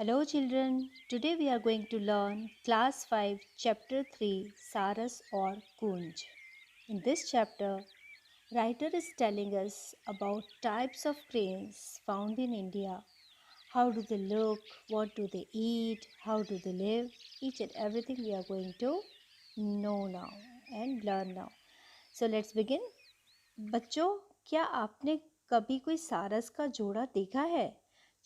Hello children, today we are going to learn class 5 chapter 3 Saras or Kunj. In this chapter, writer is telling us about types of cranes found in India. How do they look, what do they eat, how do they live, each and everything we are going to know now and learn now. So let's begin. बच्चों, क्या आपने कभी कोई सारस का जोड़ा देखा है?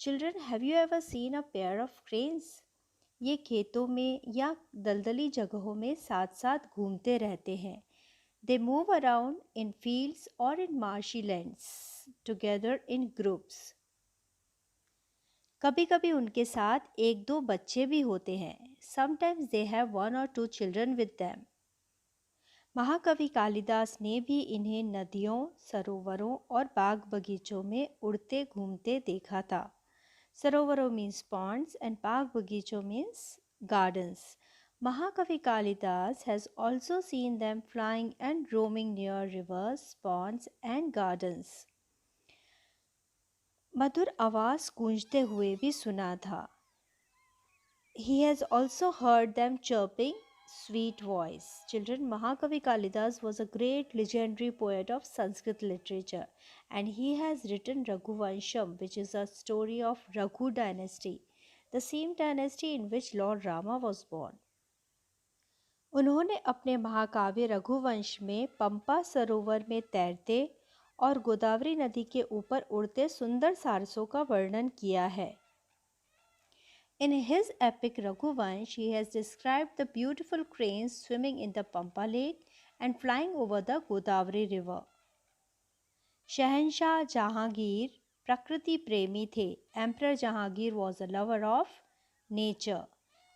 Children, have you ever seen a pair of cranes? ये खेतों में या दलदली जगहों में साथ साथ घूमते रहते हैं. They move around in fields और in marshy lands together in groups. कभी कभी उनके साथ एक दो बच्चे भी होते हैं. समटाइम्स दे हैव वन और टू चिल्ड्रन विद देम. महाकवि कालिदास ने भी इन्हें नदियों, सरोवरों और बाग बगीचों में उड़ते घूमते देखा था. सरोवरों मीन्स पॉन्ड्स एंड बाग बगीचों means gardens. Mahakavi Kalidas has also seen them flying and roaming near rivers, ponds and gardens. मधुर आवाज गूंजते हुए भी सुना था. He has also heard them chirping sweet voice. Children, Mahakavi Kalidas was a great legendary poet of Sanskrit literature and he has written Raghuvansham, which is a story of Raghu dynasty, the same dynasty in which Lord Rama was born. उन्होंने अपने महाकाव्य रघुवंश में पंपा सरोवर में तैरते और गोदावरी नदी के ऊपर उड़ते सुंदर सारसों का वर्णन किया है. In his epic Raghuvansh, he has described the beautiful cranes swimming in the Pampa lake and flying over the Godavari river. शहंशाह जहांगीर प्रकृति प्रेमी थे. Emperor Jahangir was a lover of nature.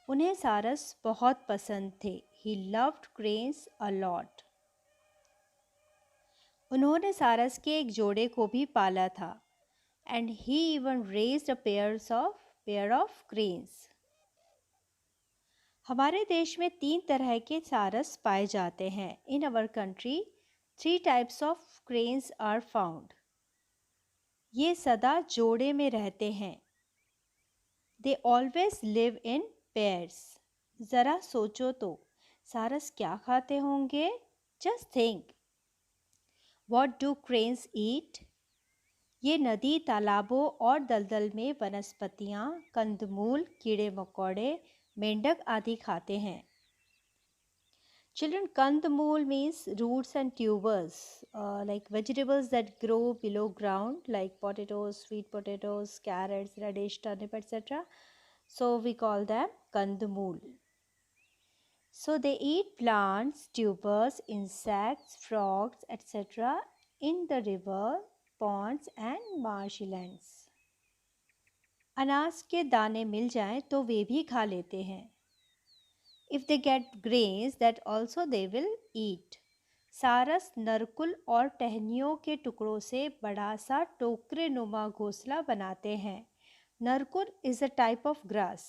उन्हें सारस बहुत पसंद थे. He loved cranes a lot. उन्होंने सारस के एक जोड़े को भी पाला था. And he even raised a pair of cranes. हमारे देश में 3 तरह के सारस पाए जाते हैं. In our country 3 types of cranes are found. ये सदा जोड़े में रहते हैं. They always live in pairs. ज़रा सोचो तो सारस क्या खाते होंगे? Just think. What do cranes eat? ये नदी, तालाबों और दलदल में वनस्पतियाँ, कंदमूल, कीड़े मकोड़े, मेंढक आदि खाते हैं. Children, kandamul means roots and tubers, like vegetables that grow below ground, like potatoes, sweet potatoes, carrots, radish, turnip, etc. So we call them kandamul. So they eat plants, tubers, insects, frogs, etc. in the river, ponds and marshlands. अनाज के दाने मिल जाएं तो वे भी खा लेते हैं. If they get grains, that also they will eat. सारस नरकुल और टहनियों के टुकड़ों से बड़ा सा टोकरे नुमा घोंसला बनाते हैं. नरकुल is a type of grass.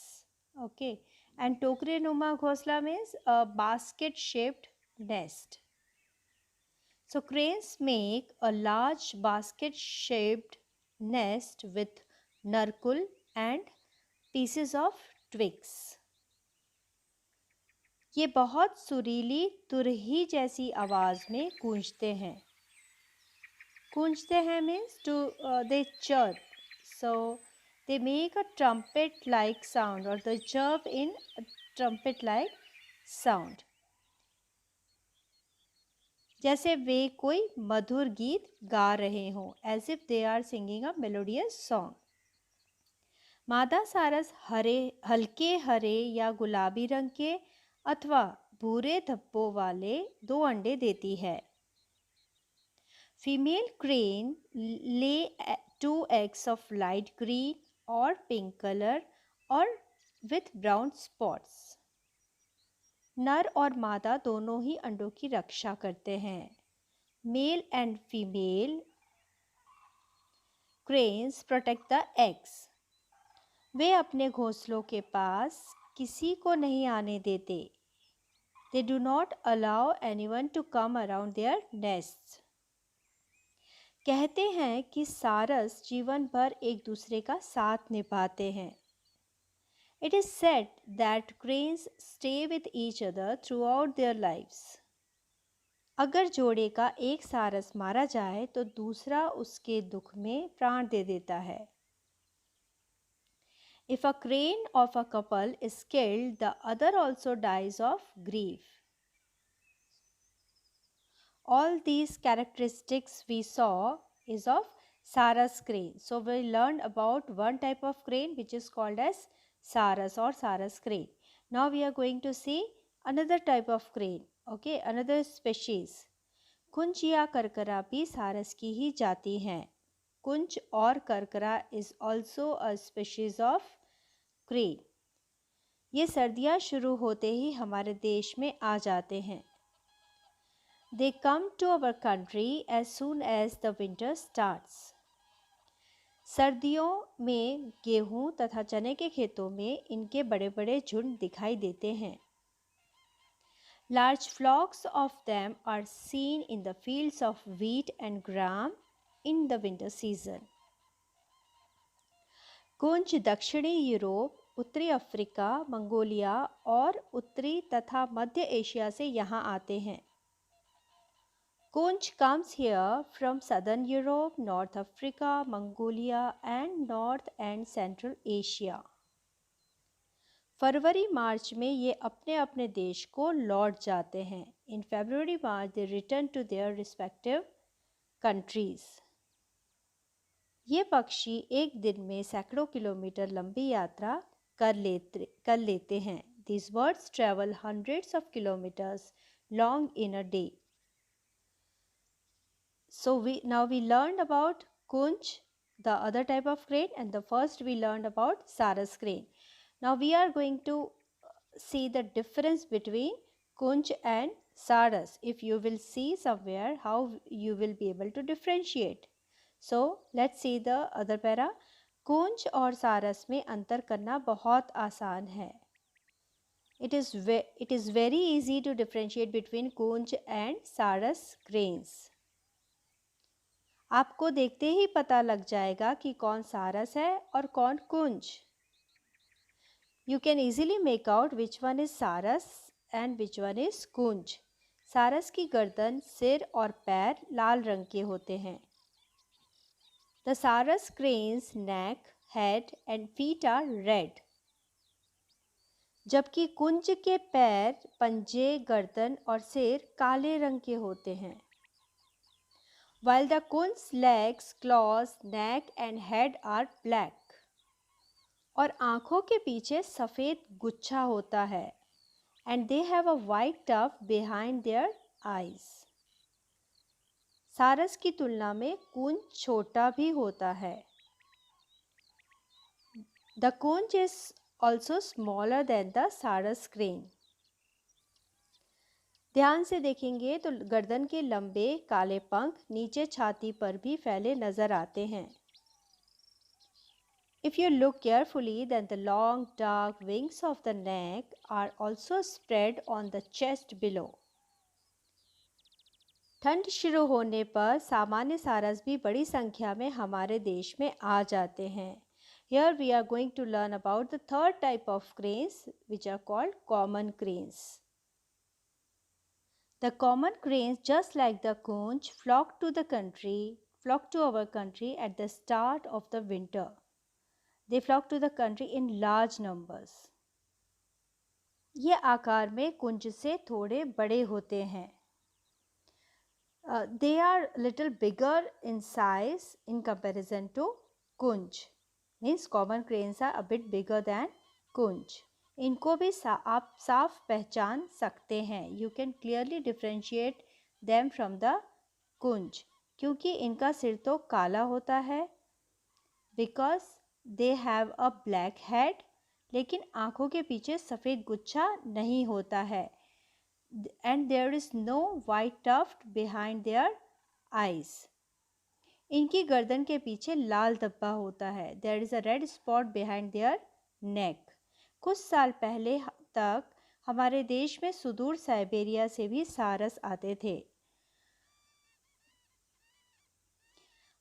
Okay. And टोकरे नुमा घोंसला means a basket shaped nest. So cranes make a large basket shaped nest with narkul and pieces of twigs. ये बहुत सुरीली तुरही जैसी आवाज़ में गूंजते हैं. गूंजते हैं means to they chirp. So they make a trumpet like sound और they chirp in trumpet like sound. जैसे वे कोई मधुर गीत गा रहे हों. As if they are singing a melodious song. मादा सारस हल्के हरे या गुलाबी रंग के अथवा भूरे धब्बों वाले 2 अंडे देती है. फीमेल क्रेन ले 2 eggs of light green और पिंक कलर और विथ ब्राउन स्पॉट्स. नर और मादा दोनों ही अंडों की रक्षा करते हैं. Male and female cranes protect the eggs. वे अपने घोंसलों के पास किसी को नहीं आने देते. They do not allow anyone to come around their nests. कहते हैं कि सारस जीवन भर एक दूसरे का साथ निभाते हैं. It is said that cranes stay with each other throughout their lives. अगर जोड़े का एक सारस मारा जाए तो दूसरा उसके दुख में प्राण दे देता है. If a crane of a couple is killed, the other also dies of grief. All these characteristics we saw is of Saras crane. So we learned about one type of crane which is called as Saras or Saras crane. Now we are going to see another type of crane. Okay, another species. कुंच या करकरा भी सारस की ही जाती हैं. कुंच और करकरा is also a species of crane. ये सर्दियाँ शुरू होते ही हमारे देश में आ जाते हैं. They come to our country as soon as the winter starts. सर्दियों में गेहूं तथा चने के खेतों में इनके बड़े बड़े झुंड दिखाई देते हैं. Large flocks of them are seen in the fields of wheat and gram in the winter season. कुंच दक्षिणी यूरोप, उत्तरी अफ्रीका, मंगोलिया और उत्तरी तथा मध्य एशिया से यहाँ आते हैं. Conch comes here from southern Europe, North Africa, Mongolia and North and Central Asia. फरवरी मार्च में ये अपने अपने देश को लौट जाते हैं. In February March they return to their respective countries. ये पक्षी एक दिन में सैकड़ों किलोमीटर लंबी यात्रा कर लेते हैं. These birds travel hundreds of kilometers long in a day. So now we learned about Kunch, the other type of crane, and the first we learned about Saras crane. Now we are going to see the difference between Kunch and Saras. If you will see somewhere how you will be able to differentiate. So let's see the other para. Kunch और Saras में अंतर करना बहुत आसान है. It is very easy to differentiate between Kunch and Saras cranes. आपको देखते ही पता लग जाएगा कि कौन सारस है और कौन कुंज. You can easily make out which one is सारस and which one is कुंज. सारस की गर्दन, सिर और पैर लाल रंग के होते हैं. The Saras crane's neck, head and feet are red. जबकि कुंज के पैर, पंजे, गर्दन और सिर काले रंग के होते हैं. While the kunch's legs, claws, neck and head are black. और आँखों के पीछे सफ़ेद गुच्छा होता है. And they have a white tuft behind their eyes. सारस की तुलना में कुंच छोटा भी होता है. The kunch is also smaller than the Saras crane. ध्यान से देखेंगे तो गर्दन के लंबे काले पंख नीचे छाती पर भी फैले नजर आते हैं. If you look carefully, then the long dark wings of the neck are also spread on the chest below. ठंड शुरू होने पर सामान्य सारस भी बड़ी संख्या में हमारे देश में आ जाते हैं. Here we are going to learn about the third type of cranes which are called common cranes. The common cranes, just like the conch, flock to our country at the start of the winter. They flock to the country in large numbers. ये आकार में कुंज से थोड़े बड़े होते हैं. They are little bigger in size in comparison to kunj. Means common cranes are a bit bigger than kunj. इनको भी आप साफ पहचान सकते हैं. You can clearly differentiate them from the kunj, क्योंकि इनका सिर तो काला होता है. Because they have a black head, लेकिन आँखों के पीछे सफ़ेद गुच्छा नहीं होता है. And there is no white tuft behind their eyes. इनकी गर्दन के पीछे लाल धब्बा होता है. There is a red spot behind their neck. कुछ साल पहले तक हमारे देश में सुदूर साइबेरिया से भी सारस आते थे.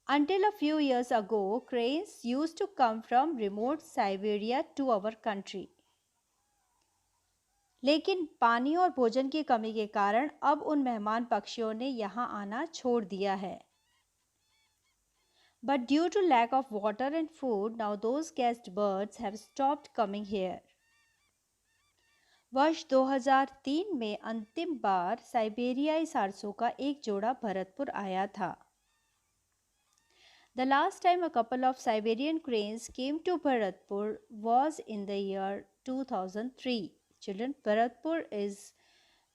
Until a few years ago, cranes used to come from remote Siberia to our country. लेकिन पानी और भोजन की कमी के कारण अब उन मेहमान पक्षियों ने यहाँ आना छोड़ दिया है। But due to lack of water and food, now those guest birds have stopped coming here. वर्ष 2003 में अंतिम बार साइबेरियाई सारसों का एक जोड़ा भरतपुर आया था। The last time a couple of Siberian cranes came to Bharatpur was in the year 2003. Children, Bharatpur is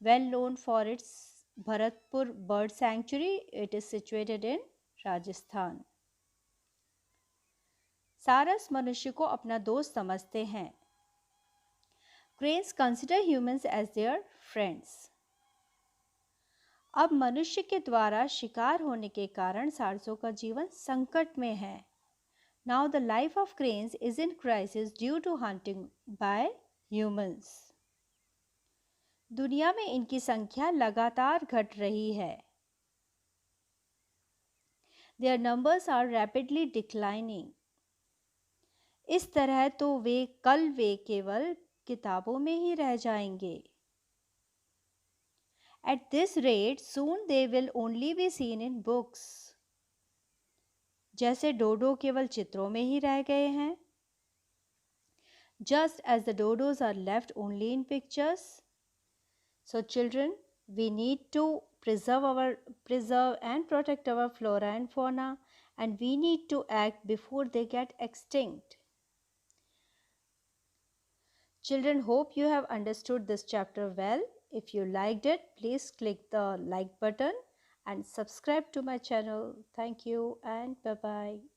well known for its Bharatpur Bird Sanctuary. It is situated in Rajasthan. सारस मनुष्य को अपना दोस्त समझते हैं। Cranes consider humans as their friends. अब मनुष्य के द्वारा शिकार होने के कारण सारसों का जीवन संकट में है। Now the life of cranes is in crisis due to hunting by humans. दुनिया में इनकी संख्या लगातार घट रही है। Their numbers are rapidly declining. इस तरह तो वे केवल किताबों में ही रह जाएंगे। At this rate, soon they will only be seen in books. जैसे डोडो केवल चित्रों में ही रह गए हैं। Just as the dodos are left only in pictures. So children, we need to preserve and protect our flora and fauna, and we need to act before they get extinct. Children, hope you have understood this chapter well. If you liked it, please click the like button and subscribe to my channel. Thank you and bye-bye.